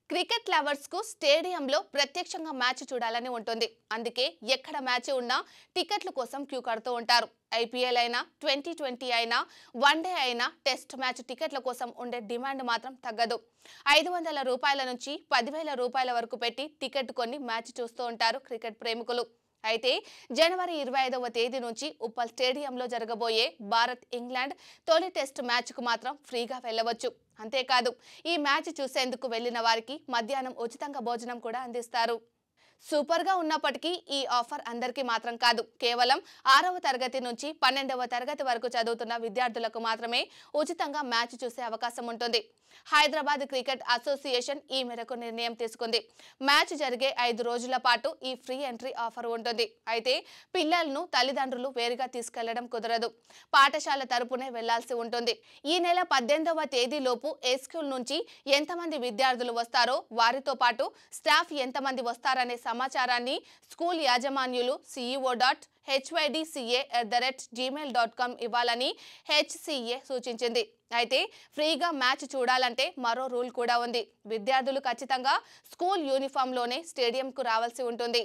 Cricket lovers కు స్టేడియంలో ప్రత్యక్షంగా మ్యాచ్ చూడాలని ఉంటుంది. అందుకే ఎక్కడ మ్యాచ్ ఉన్నా టికెట్ల కోసం క్యూ కడుతూ ఉంటారు. ఐపీఎల్ అయినా, 2020 అయినా, వన్డే అయినా టెస్ట్ మ్యాచ్ టికెట్ల కోసం ఉండే డిమాండ్ మాత్రం తగ్గదు. 500 రూపాయల నుంచి 10,000 రూపాయల వరకు పెట్టి టికెట్ కొని మ్యాచ్ చూస్తూ ఉంటారు క్రికెట్ ప్రేమికులు. అయితే జనవరి 25వ తేదీ నుంచి ఉప్పల్ స్టేడియంలో జరగబోయే భారత్ ఇంగ్లాండ్ తొలి టెస్ట్ మ్యాచ్కు మాత్రం ఫ్రీగా వెళ్ళవచ్చు. అంతేకాదు, ఈ మ్యాచ్ చూసేందుకు వెళ్లిన వారికి మధ్యాహ్నం ఉచితంగా భోజనం కూడా అందిస్తారు. సూపర్ గా ఉన్నప్పటికీ ఈ ఆఫర్ అందరికీ మాత్రం కాదు. కేవలం 6వ తరగతి నుంచి 12వ తరగతి వరకు చదువుతున్న విద్యార్థులకు మాత్రమే ఉచితంగా మ్యాచ్ చూసే అవకాశం ఉంటుంది. హైదరాబాద్ క్రికెట్ అసోసియేషన్ ఈ మేరకు నిర్ణయం తీసుకుంది. మ్యాచ్ జరిగే 5 రోజుల పాటు ఈ ఫ్రీ ఎంట్రీ ఆఫర్ ఉంటుంది. అయితే పిల్లలను తల్లిదండ్రులు వేరుగా తీసుకెళ్లడం కుదరదు. పాఠశాల తరపునే వెళ్లాల్సి ఉంటుంది. ఈ నెల 18వ తేదీలోపు ఏ స్కూల్ నుంచి ఎంతమంది విద్యార్థులు వస్తారో, వారితో పాటు స్టాఫ్ ఎంతమంది వస్తారనే సమాచారాన్ని స్కూల్ యాజమాన్యులు ceo.hydca@gmail.com ఇవ్వాలని HCA సూచించింది. అయితే ఫ్రీగా మ్యాచ్ చూడాలంటే మరో రూల్ కూడా ఉంది. విద్యార్థులు ఖచ్చితంగా స్కూల్ యూనిఫామ్లోనే స్టేడియంకు రావాల్సి ఉంటుంది.